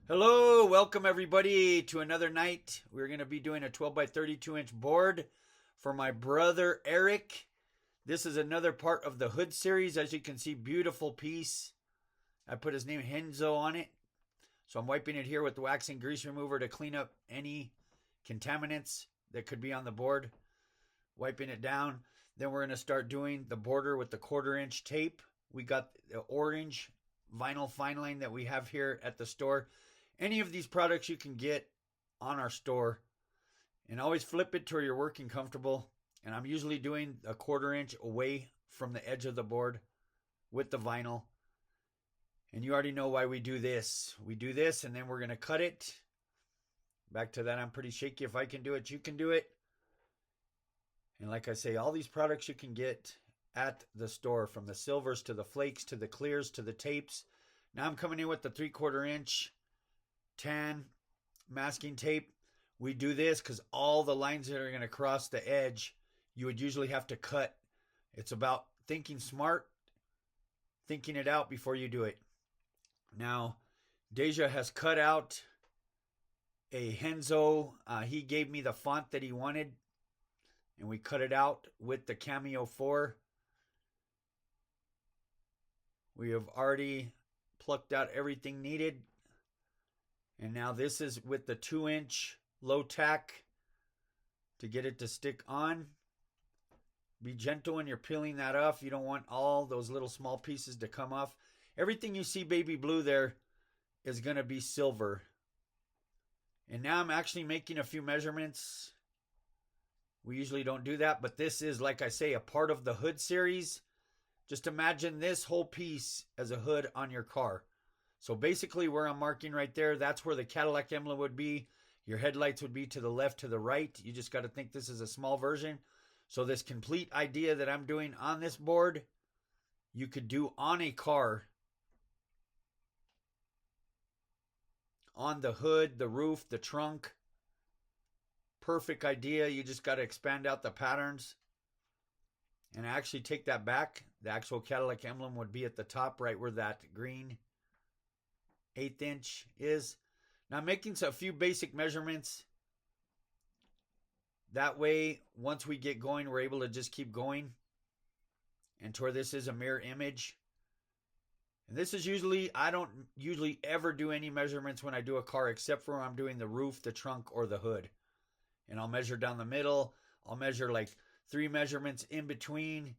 Hello, welcome everybody to another night. We're going to be doing a 12 by 32 inch board for my brother Eric. This is another part of the hood series. As you can see, beautiful piece. I put his name Henzo on it. So I'm wiping it here with the wax and grease remover to clean up any contaminants that could be on the board. Wiping it down. Then we're going to start doing the border with the 1/4 inch tape. We got the orange vinyl fine line that we have here at the store. Any of these products you can get on our store. And always flip it to where you're working comfortable. And I'm usually doing a 1/4 inch away from the edge of the board with the vinyl. And you already know why we do this. We do this and then we're going to cut it. Back to that, I'm pretty shaky. If I can do it, you can do it. And like I say, all these products you can get at the store, from the silvers to the flakes to the clears to the tapes. Now I'm coming in with the 3/4 inch tan masking tape. We do this because all the lines that are going to cross the edge, you would usually have to cut. It's about thinking smart, thinking it out before you do it. Now, Deja has cut out a Henzo. He gave me the font that he wanted, and we cut it out with the Cameo 4. We have already plucked out everything needed. And now this is with the 2-inch low tack to get it to stick on. Be gentle when you're peeling that off. You don't want all those little small pieces to come off. Everything you see baby blue there is going to be silver. And now I'm actually making a few measurements. We usually don't do that, but this is, like I say, a part of the hood series. Just imagine this whole piece as a hood on your car. So basically where I'm marking right there, that's where the Cadillac emblem would be. Your headlights would be to the left, to the right. You just got to think this is a small version. So this complete idea that I'm doing on this board, you could do on a car. On the hood, the roof, the trunk. Perfect idea. You just got to expand out the patterns. And actually take that back. The actual Cadillac emblem would be at the top, right where that green 1/8 inch is. Now I'm making a few basic measurements. That way, once we get going, we're able to just keep going. And to where this is a mirror image. And this is usually, I don't usually ever do any measurements when I do a car, except for when I'm doing the roof, the trunk, or the hood. And I'll measure down the middle. I'll measure like 3 measurements in between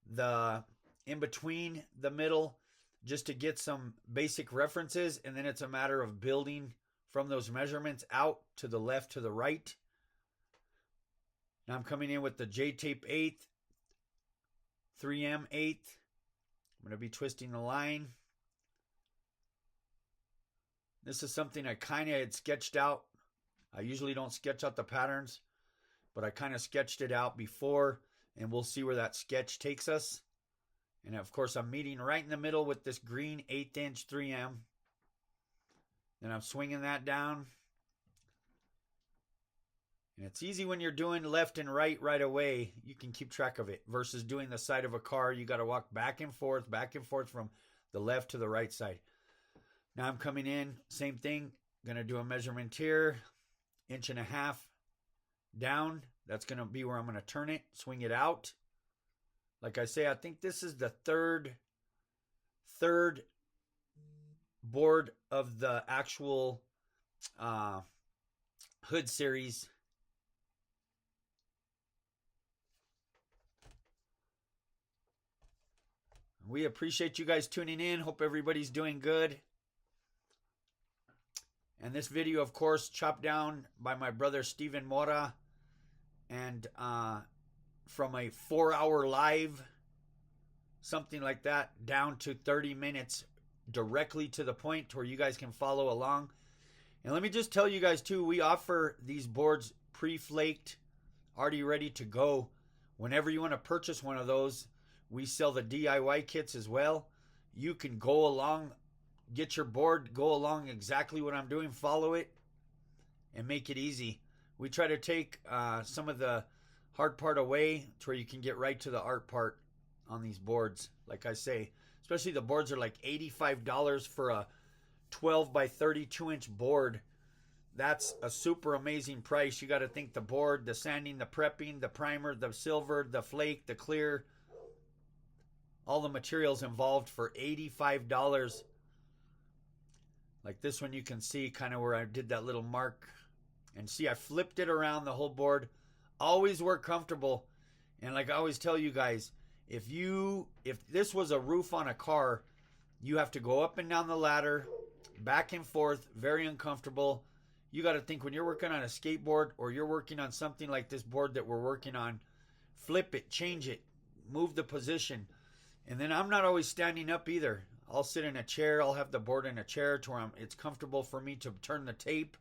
the middle, just to get some basic references. And then it's a matter of building from those measurements out to the left, to the right. Now I'm coming in with the J-tape 1/8, 3M 1/8. I'm going to be twisting the line. This is something I kind of had sketched out. I usually don't sketch out the patterns, but I kind of sketched it out before, and we'll see where that sketch takes us. And of course, I'm meeting right in the middle with this green 1/8 inch 3M. Then I'm swinging that down. And it's easy when you're doing left and right away. You can keep track of it versus doing the side of a car. You got to walk back and forth from the left to the right side. Now I'm coming in, same thing. Going to do a measurement here, 1.5 inches down. That's going to be where I'm going to turn it, swing it out. Like I say, I think this is the third board of the actual hood series. We appreciate you guys tuning in. Hope everybody's doing good. And this video, of course, chopped down by my brother Steven Mora. And from a 4-hour live, something like that, down to 30 minutes, directly to the point where you guys can follow along. And let me just tell you guys too, we offer these boards pre-flaked, already ready to go. Whenever you want to purchase one of those, we sell the DIY kits as well. You can go along, get your board, go along exactly what I'm doing, follow it, and make it easy. We try to take some of the hard part away to where you can get right to the art part on these boards. Like I say, especially the boards are like $85 for a 12 by 32 inch board. That's a super amazing price. You got to think the board, the sanding, the prepping, the primer, the silver, the flake, the clear, all the materials involved for $85. Like this one, you can see kind of where I did that little mark. And see, I flipped it around the whole board. Always work comfortable. And like I always tell you guys, if this was a roof on a car, you have to go up and down the ladder, back and forth, very uncomfortable. You got to think when you're working on a skateboard or you're working on something like this board that we're working on, flip it, change it, move the position. And then I'm not always standing up either. I'll sit in a chair. I'll have the board in a chair to where it's comfortable for me to turn the tape.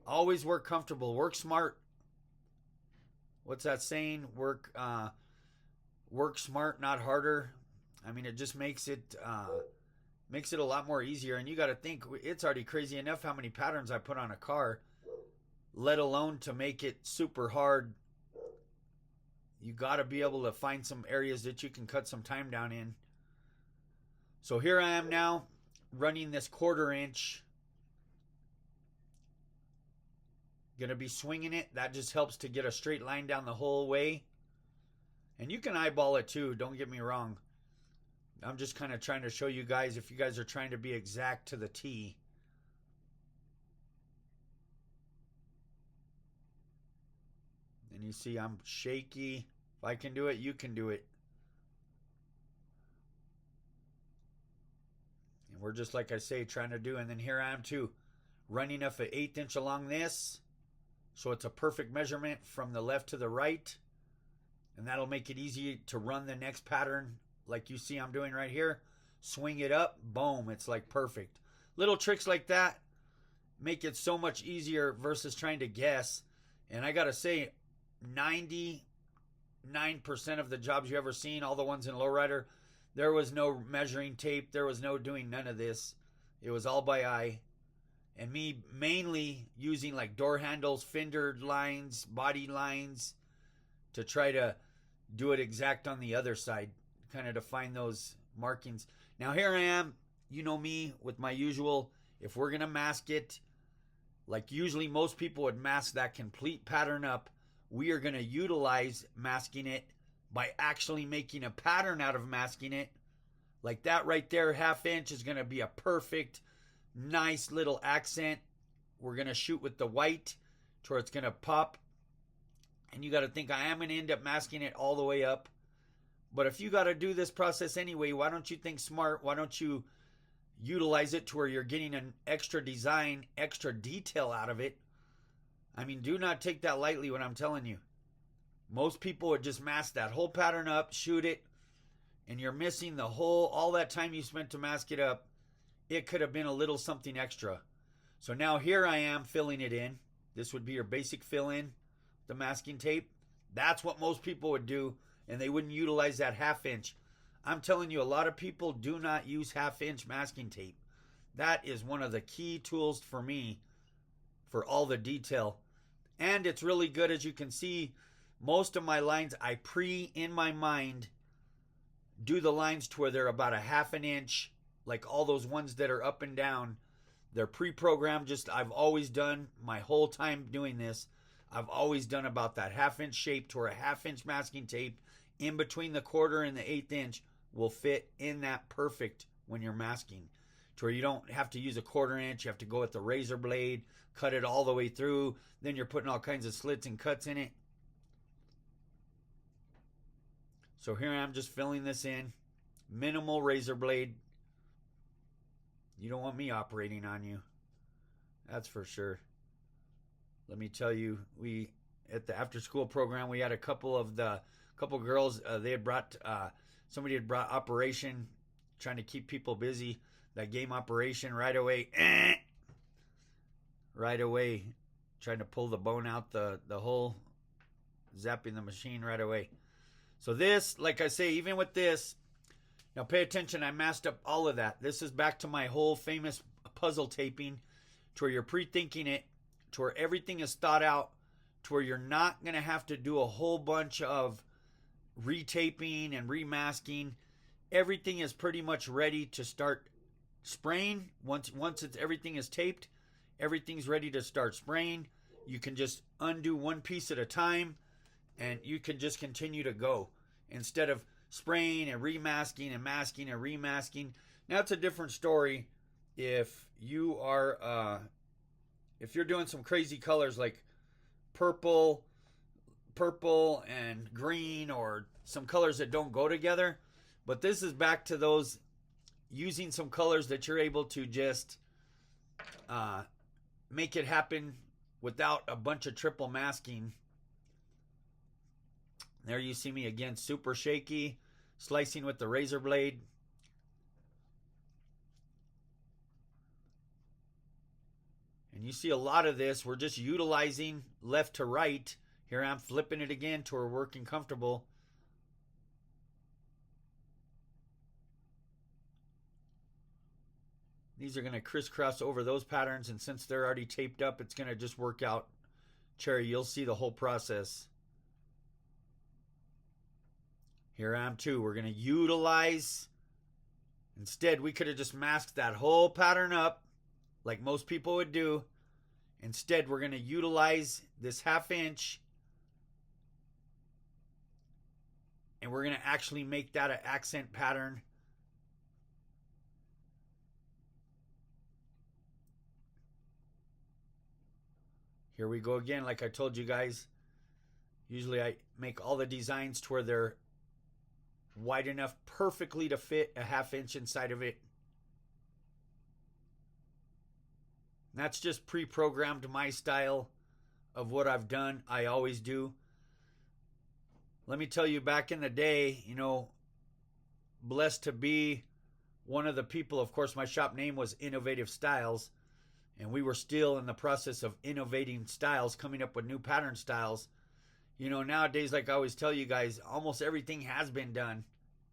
Always work comfortable. Work smart. What's that saying? Work smart, not harder. I mean, it just makes it a lot more easier. And you got to think, it's already crazy enough how many patterns I put on a car, let alone to make it super hard. You got to be able to find some areas that you can cut some time down in. So here I am now running this 1/4 inch. Gonna be swinging it. That just helps to get a straight line down the whole way. And you can eyeball it too, don't get me wrong. I'm just kind of trying to show you guys if you guys are trying to be exact to the T. And you see I'm shaky. If I can do it, you can do it. And we're just, like I say, trying to do. And then here I am too, running up an 1/8 inch along this. So it's a perfect measurement from the left to the right. And that'll make it easy to run the next pattern like you see I'm doing right here. Swing it up, boom, it's like perfect. Little tricks like that make it so much easier versus trying to guess. And I gotta say, 99% of the jobs you ever seen, all the ones in Lowrider, there was no measuring tape, there was no doing none of this. It was all by eye. And me mainly using like door handles, fender lines, body lines to try to do it exact on the other side, kind of to find those markings. Now here I am, you know me with my usual, if we're going to mask it, like usually most people would mask that complete pattern up, we are going to utilize masking it by actually making a pattern out of masking it. Like that right there, 1/2 inch is going to be a perfect nice little accent. We're going to shoot with the white to where it's going to pop. And you got to think I am going to end up masking it all the way up. But if you got to do this process anyway, why don't you think smart? Why don't you utilize it to where you're getting an extra design, extra detail out of it? I mean, do not take that lightly when I'm telling you. Most people would just mask that whole pattern up, shoot it, and you're missing the whole, all that time you spent to mask it up. It could have been a little something extra. So now here I am filling it in. This would be your basic fill in, the masking tape. That's what most people would do, and they wouldn't utilize that 1/2 inch. I'm telling you, a lot of people do not use 1/2 inch masking tape. That is one of the key tools for me for all the detail. And it's really good. As you can see, most of my lines I in my mind do the lines to where they're about 1/2 inch. Like all those ones that are up and down, they're pre-programmed. Just I've always done my whole time doing this. I've always done about that 1/2 inch shape to where a 1/2 inch masking tape in between the 1/4 and the 1/8 inch will fit in that perfect when you're masking. To where you don't have to use a 1/4 inch. You have to go with the razor blade, cut it all the way through. Then you're putting all kinds of slits and cuts in it. So here I am just filling this in. Minimal razor blade. You don't want me operating on you. That's for sure. Let me tell you, we at the after school program, we had a couple girls, they had brought somebody had brought Operation, trying to keep people busy. That game Operation right away. Right away, trying to pull the bone out the hole, zapping the machine right away. So this, like I say, even with this, now pay attention, I masked up all of that. This is back to my whole famous puzzle taping, to where you're pre-thinking it, to where everything is thought out, to where you're not going to have to do a whole bunch of retaping and remasking. Everything is pretty much ready to start spraying, once everything is taped, everything's ready to start spraying. You can just undo one piece at a time, and you can just continue to go instead of spraying and remasking and masking and remasking. Now it's a different story if you are if you're doing some crazy colors like purple and green, or some colors that don't go together. But this is back to those using some colors that you're able to just make it happen without a bunch of triple masking. There you see me again, super shaky, slicing with the razor blade. And you see a lot of this, we're just utilizing left to right. Here I'm flipping it again to where we're working comfortable. These are going to crisscross over those patterns, and since they're already taped up, it's going to just work out cherry. You'll see the whole process. Here I am too. We're going to utilize, instead we could have just masked that whole pattern up like most people would do. Instead, we're going to utilize this 1/2 inch, and we're going to actually make that an accent pattern. Here we go again. Like I told you guys, usually I make all the designs to where they're wide enough perfectly to fit a 1/2 inch inside of it. And that's just pre-programmed my style of what I've done. I always do. Let me tell you, back in the day, you know, blessed to be one of the people. Of course, my shop name was Innovative Styles, and we were still in the process of innovating styles, coming up with new pattern styles. You know, nowadays, like I always tell you guys, almost everything has been done.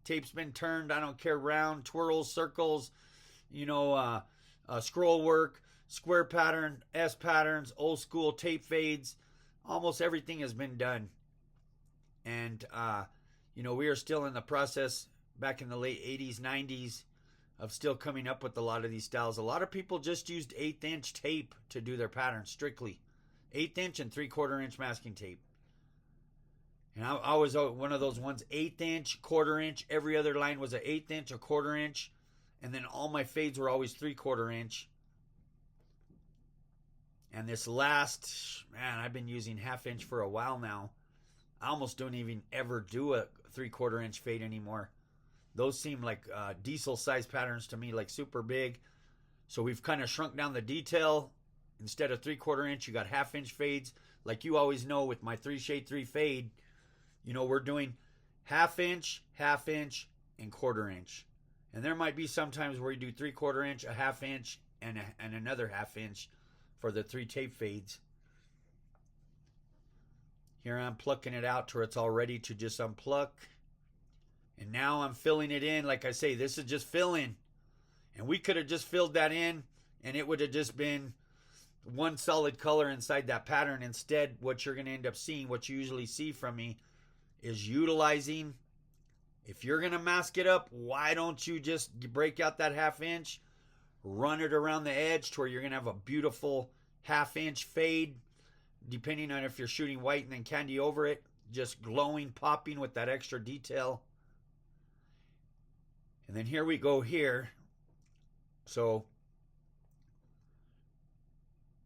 Tape's been turned, I don't care, round, twirls, circles, you know, scroll work, square pattern, S patterns, old school tape fades. Almost everything has been done. And, you know, we are still in the process back in the late 80s, 90s of still coming up with a lot of these styles. A lot of people just used 1/8 inch tape to do their patterns strictly. 1/8 inch and 3/4 inch masking tape. And I was one of those ones, 1/8 inch, 1/4 inch. Every other line was an 1/8 inch, a 1/4 inch. And then all my fades were always 3/4 inch. And this last, man, I've been using 1/2 inch for a while now. I almost don't even ever do a 3/4 inch fade anymore. Those seem like diesel size patterns to me, like super big. So we've kind of shrunk down the detail. Instead of 3/4 inch, you got 1/2 inch fades. Like you always know with my 3 shade 3 fade, you know, we're doing 1/2 inch, 1/2 inch, and 1/4 inch. And there might be sometimes where you do 3/4 inch, a 1/2 inch, and another 1/2 inch for the 3 tape fades. Here I'm plucking it out to where it's all ready to just unpluck. And now I'm filling it in. Like I say, this is just filling. And we could have just filled that in, and it would have just been one solid color inside that pattern. Instead, what you're going to end up seeing, what you usually see from me, is utilizing, if you're going to mask it up, why don't you just break out that 1/2 inch, run it around the edge to where you're going to have a beautiful 1/2 inch fade, depending on if you're shooting white and then candy over it, just glowing, popping with that extra detail. And then here we go here. So,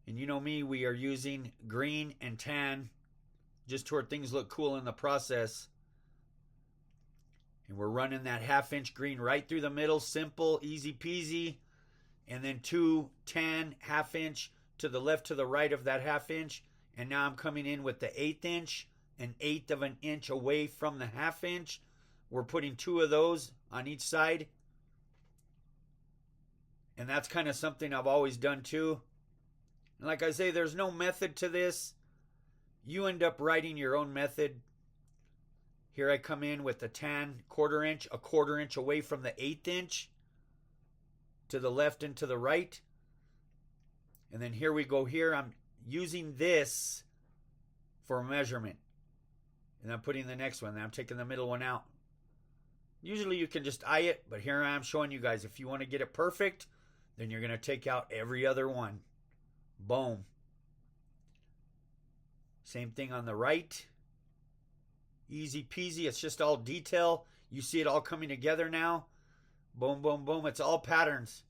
and you know me, we are using green and tan just to where things look cool in the process. And we're running that 1/2 inch green right through the middle, simple, easy peasy. And then 2 tan 1/2 inch to the left, to the right of that 1/2 inch. And now I'm coming in with the 1/8 inch, an 1/8 of an inch away from the 1/2 inch. We're putting 2 of those on each side. And that's kind of something I've always done too. And like I say, there's no method to this. You end up writing your own method. Here I come in with the tan 1/4 inch, a 1/4 inch away from the 1/8 inch to the left and to the right. And then here we go here. I'm using this for measurement. And I'm putting the next one. I'm taking the middle one out. Usually you can just eye it, but here I am showing you guys. If you want to get it perfect, Then you're going to take out every other one. Boom. Same thing on the right. Easy peasy. It's just all detail. You see it all coming together now. Boom, boom, boom. It's all patterns.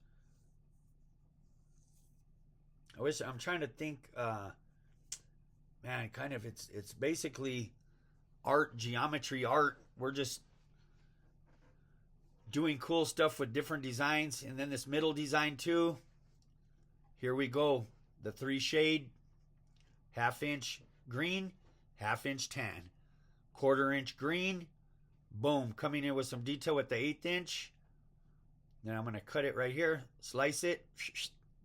I'm trying to think, man, kind of it's basically art, geometry art. We're just doing cool stuff with different designs. And then this middle design too. Here we go. The 3 shade, 1/2 inch green, 1/2 inch tan, 1/4 inch green. Boom, coming in with some detail with the 1/8 inch. Then I'm going to cut it right here, slice it,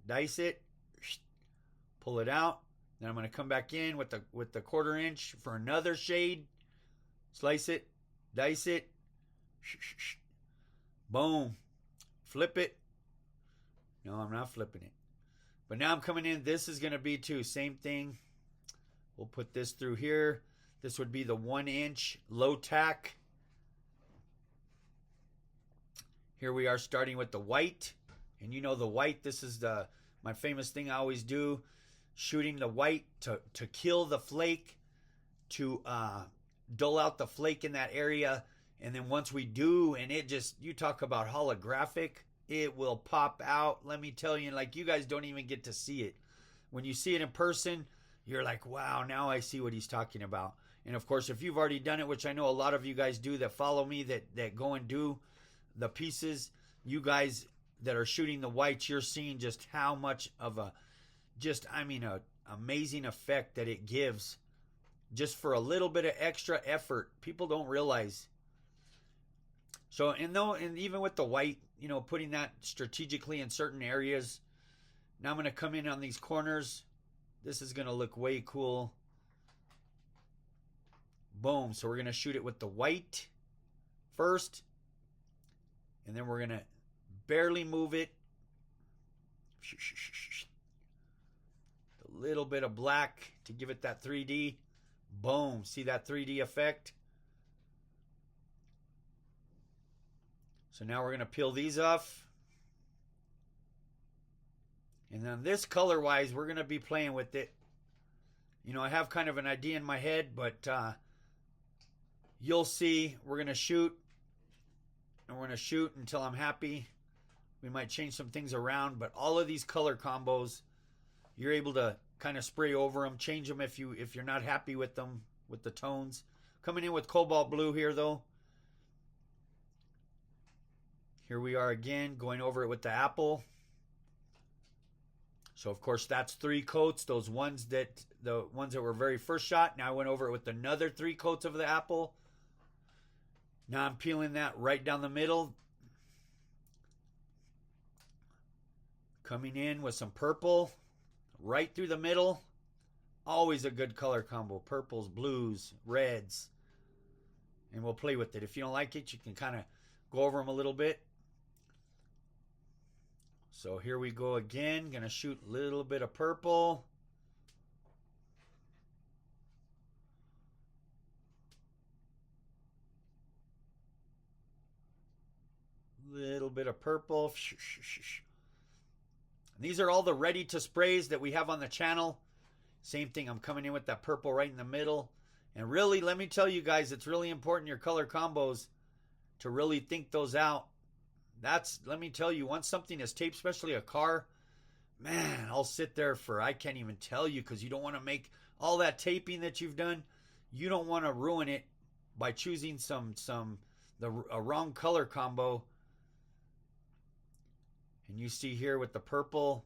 dice it, pull it out. Then I'm going to come back in with the 1/4 inch for another shade. Slice it, dice it. Boom. Flip it. No, I'm not flipping it. But now I'm coming in. This is going to be too. Same thing. We'll put this through here. This would be the 1 inch low tack. Here we are starting with the white. And you know the white, this is my famous thing I always do. Shooting the white to kill the flake, to dull out the flake in that area. And then once we do, and it just, you talk about holographic, it will pop out. Let me tell you, like, you guys don't even get to see it. When you see it in person, you're like, wow, now I see what he's talking about. And of course, if you've already done it, which I know a lot of you guys do that follow me, that go and do the pieces, you guys that are shooting the whites, you're seeing just how much of a amazing effect that it gives just for a little bit of extra effort. People don't realize. So, and even with the white, putting that strategically in certain areas. Now I'm going to come in on these corners. This is going to look way cool. Boom. So we're going to shoot it with the white first. And then we're going to barely move it. A little bit of black to give it that 3D. Boom. See that 3D effect? So now we're going to peel these off. And then this color-wise, we're going to be playing with it. I have kind of an idea in my head, but you'll see. We're going to shoot. And we're going to shoot until I'm happy. We might change some things around, but all of these color combos, you're able to kind of spray over them, change them if you're not happy with them, with the tones. Coming in with cobalt blue here, though. Here we are again, going over it with the apple. So, of course, that's 3 coats. The ones that were very first shot. Now I went over it with another 3 coats of the apple. Now I'm peeling that right down the middle. Coming in with some purple right through the middle. Always a good color combo. Purples, blues, reds. And we'll play with it. If you don't like it, you can kind of go over them a little bit. So here we go again. Going to shoot a little bit of purple. Little bit of purple. These are all the ready to sprays that we have on the channel. Same thing. I'm coming in with that purple right in the middle. And really, let me tell you guys, it's really important, your color combos, to really think those out. Let me tell you, once something is taped, especially a car, man, I'll sit there for, I can't even tell you, because you don't want to make all that taping that you've done, you don't want to ruin it by choosing a wrong color combo. And you see here with the purple,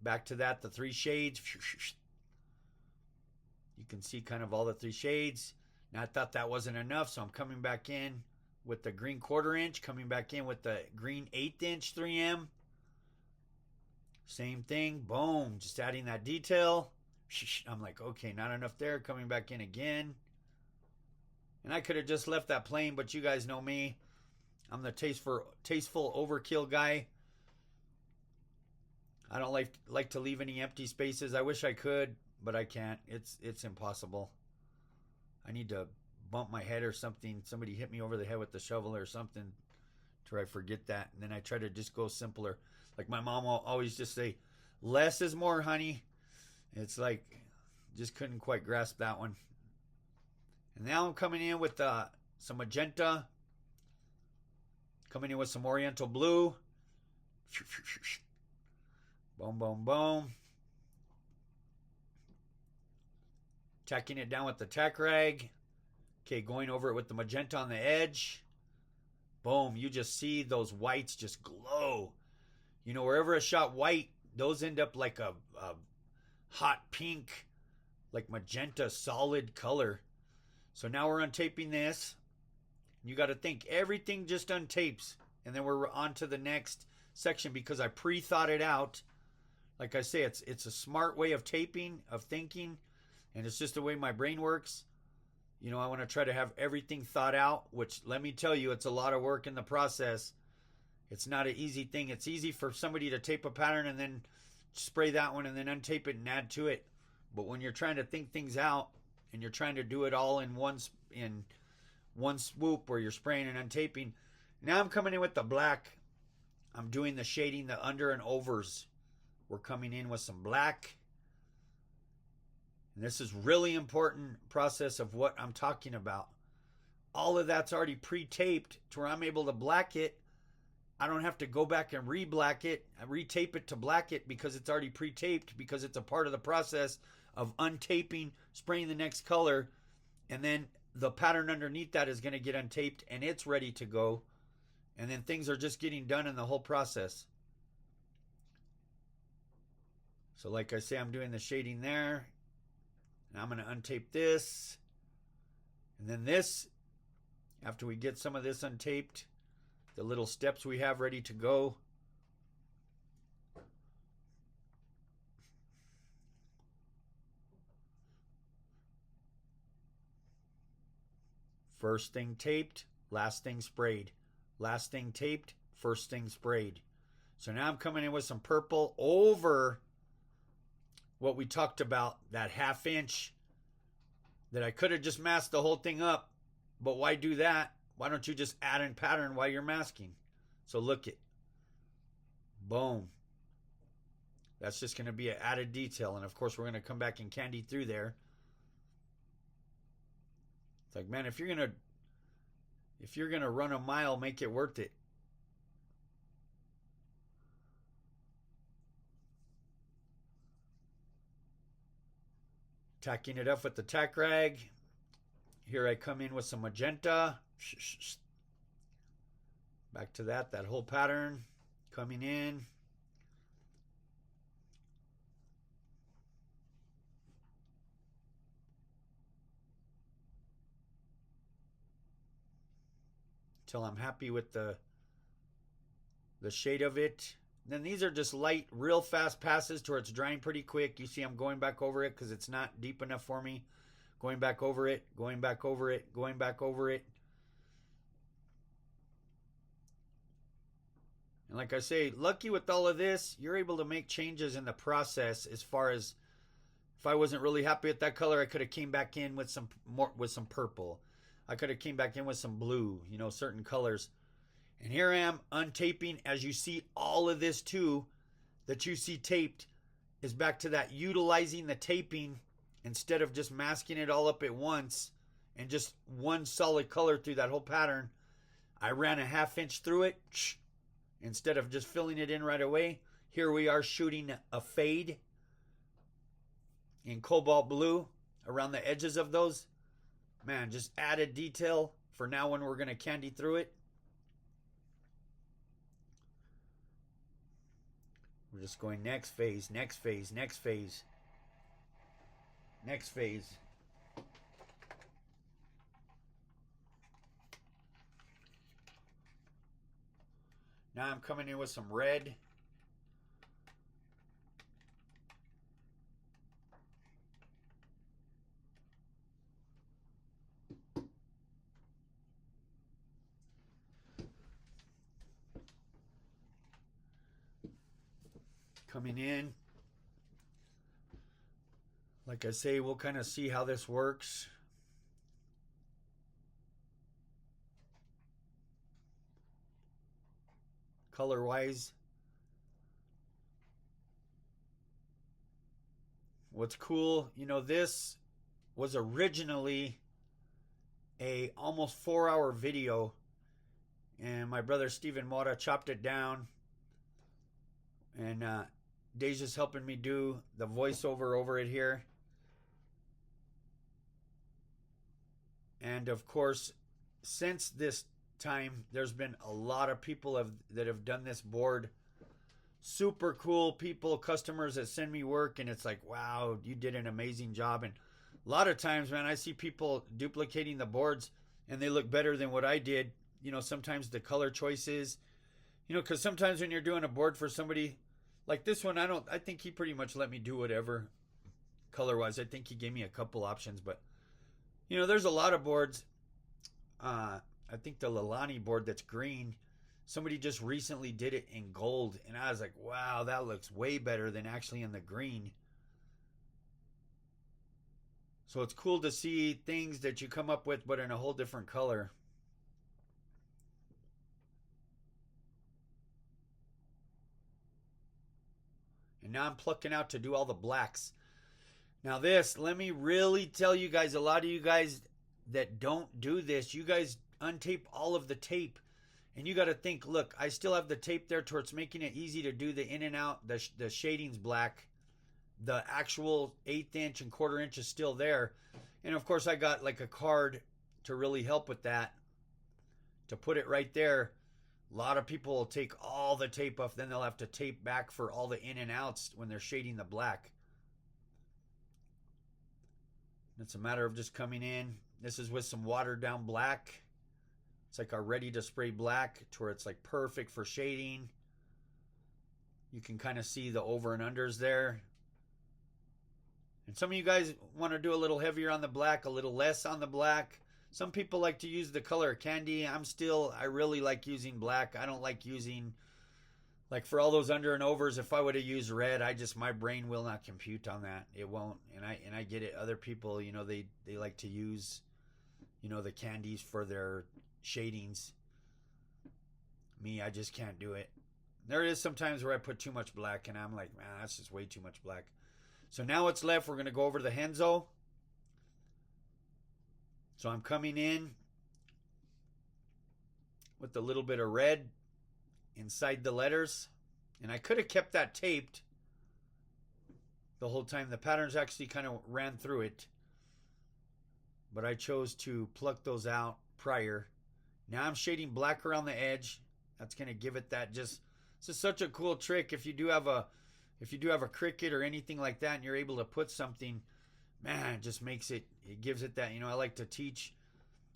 back to that, the 3 shades. You can see kind of all the 3 shades. Now I thought that wasn't enough, so I'm coming back in with the green 1/4 inch, coming back in with the green 1/8 inch 3M. Same thing, boom, just adding that detail. I'm like, okay, not enough there, coming back in again. And I could have just left that plain, but you guys know me. I'm the tasteful overkill guy. I don't like to leave any empty spaces. I wish I could, but I can't. It's impossible. I need to bump my head or something. Somebody hit me over the head with the shovel or something till I forget that. And then I try to just go simpler. Like my mom will always just say, less is more, honey. It's like, just couldn't quite grasp that one. And now I'm coming in with some magenta. Coming in with some oriental blue. Boom, boom, boom. Tacking it down with the tack rag. Okay, going over it with the magenta on the edge. Boom, you just see those whites just glow. You know, wherever it's shot white, those end up like a hot pink, like magenta, solid color. So now we're untaping this. You got to think everything just untapes. And then we're on to the next section because I pre-thought it out. Like I say, it's a smart way of taping, of thinking. And it's just the way my brain works. You know, I want to try to have everything thought out, which let me tell you, it's a lot of work in the process. It's not an easy thing. It's easy for somebody to tape a pattern and then spray that one and then untape it and add to it. But when you're trying to think things out and you're trying to do it all in one swoop where you're spraying and untaping. Now I'm coming in with the black. I'm doing the shading, the under and overs. We're coming in with some black. And this is really important process of what I'm talking about. All of that's already pre-taped to where I'm able to black it. I don't have to go back and re-black it. I re-tape it to black it because it's already pre-taped, because it's a part of the process of untaping, spraying the next color, and then the pattern underneath that is going to get untaped and it's ready to go. And then things are just getting done in the whole process. So like I say, I'm doing the shading there. Now I'm going to untape this. And then this, after we get some of this untaped, the little steps we have ready to go. First thing taped, last thing sprayed. Last thing taped, first thing sprayed. So now I'm coming in with some purple over what we talked about, that 1/2 inch that I could have just masked the whole thing up. But why do that? Why don't you just add in pattern while you're masking? So look it. Boom. That's just going to be an added detail. And of course, we're going to come back and candy through there. It's like, man, if you're going to run a mile, make it worth it. Tacking it up with the tack rag. Here I come in with some magenta. Back to that whole pattern coming in. Till I'm happy with the shade of it. Then these are just light, real fast passes to where it's drying pretty quick. You see I'm going back over it because it's not deep enough for me. Going back over it, going back over it, going back over it. And like I say, lucky with all of this, you're able to make changes in the process. As far as if I wasn't really happy with that color, I could have came back in with some purple. I could have came back in with some blue, you know, certain colors. And here I am untaping. As you see, all of this too that you see taped is back to that utilizing the taping instead of just masking it all up at once and just one solid color through that whole pattern. I ran a 1/2 inch through it instead of just filling it in right away. Here we are shooting a fade in cobalt blue around the edges of those. Man, just added detail for now when we're going to candy through it. We're just going next phase, next phase, next phase, next phase. Now I'm coming in with some red. Coming in. Like I say, we'll kind of see how this works. color wise. What's cool, you know, this was originally a almost 4-hour video, and my brother Steven Mora chopped it down, and Deja's helping me do the voiceover over it here. And of course, since this time, there's been a lot of people that have done this board. Super cool people, customers that send me work, and it's like, wow, you did an amazing job. And a lot of times, man, I see people duplicating the boards and they look better than what I did. You know, sometimes the color choices, you know, because sometimes when you're doing a board for somebody like this one, I think he pretty much let me do whatever color wise. I think he gave me a couple options, but you know, there's a lot of boards. I think the Lalani board that's green, somebody just recently did it in gold, and I was like, wow, that looks way better than actually in the green. So it's cool to see things that you come up with but in a whole different color. And now I'm plucking out to do all the blacks. Now this, let me really tell you guys, a lot of you guys that don't do this, you guys untape all of the tape. And you got to think, look, I still have the tape there towards making it easy to do the in and out, the shading's black. The actual 1/8 inch and 1/4 inch is still there. And of course I got like a card to really help with that, to put it right there. A lot of people will take all the tape off, then they'll have to tape back for all the in and outs when they're shading the black. It's a matter of just coming in. This is with some watered down black. It's like our ready to spray black, to where it's like perfect for shading. You can kind of see the over and unders there. And some of you guys want to do a little heavier on the black, a little less on the black. Some people like to use the color candy. I really like using black. I don't like using, like for all those under and overs, if I would have used red, my brain will not compute on that. It won't. And I get it. Other people, you know, they like to use, you know, the candies for their shadings. Me, I just can't do it. There is sometimes where I put too much black and I'm like, man, that's just way too much black. So now what's left, we're going to go over the Henzo. So I'm coming in with a little bit of red inside the letters. And I could have kept that taped the whole time. The patterns actually kind of ran through it. But I chose to pluck those out prior. Now I'm shading black around the edge. That's going to give it that just... This is such a cool trick. If you do have a Cricut or anything like that and you're able to put something, man, it just makes it gives it that, you know, I like to teach,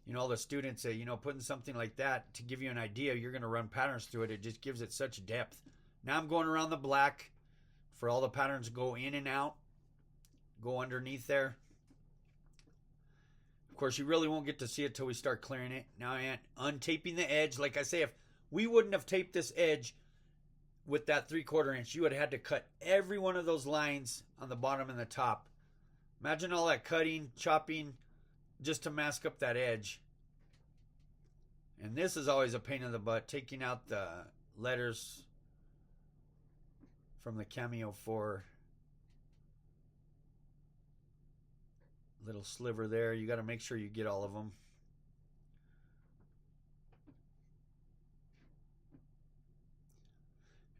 you know, all the students that, you know, putting something like that to give you an idea, you're going to run patterns through it. It just gives it such depth. Now I'm going around the black for all the patterns to go in and out, go underneath there. Of course, you really won't get to see it till we start clearing it. Now I am untaping the edge. Like I say, if we wouldn't have taped this edge with that 3/4 inch, you would have had to cut every one of those lines on the bottom and the top. Imagine all that cutting, chopping, just to mask up that edge. And this is always a pain in the butt, taking out the letters from the Cameo 4. Little sliver there. You got to make sure you get all of them.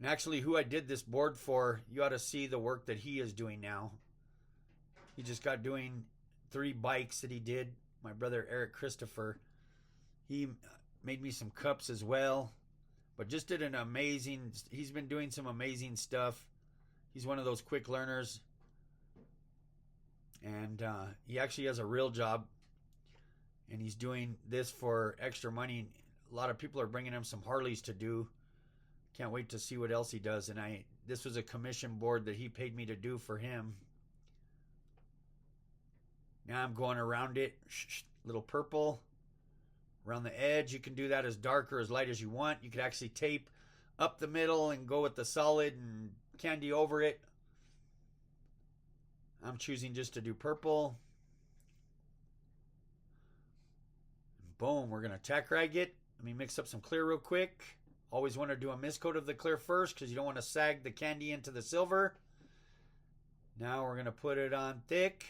And actually, who I did this board for, you ought to see the work that he is doing now. He just got doing 3 bikes that he did. My brother Eric Christopher. He made me some cups as well. But just did an amazing... He's been doing some amazing stuff. He's one of those quick learners. And he actually has a real job. And he's doing this for extra money. A lot of people are bringing him some Harleys to do. Can't wait to see what else he does. And this was a commission board that he paid me to do for him. Now I'm going around it. Little purple around the edge. You can do that as dark or as light as you want. You could actually tape up the middle and go with the solid and candy over it. I'm choosing just to do purple. Boom, we're going to tack rag it. Let me mix up some clear real quick. Always want to do a mist coat of the clear first because you don't want to sag the candy into the silver. Now we're going to put it on thick.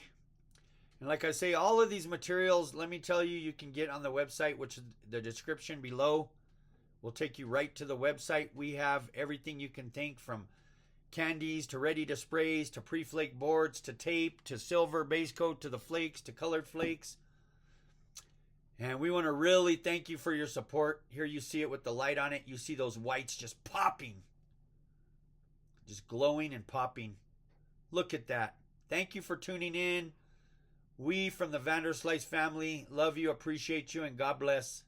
And like I say, all of these materials, let me tell you, you can get on the website, which is the description below will take you right to the website. We have everything you can think, from candies to ready to sprays to pre-flake boards to tape to silver base coat to the flakes to colored flakes. And we want to really thank you for your support. Here you see it with the light on it. You see those whites just popping, just glowing and popping. Look at that. Thank you for tuning in. We from the Vanderslice family love you, appreciate you, and God bless.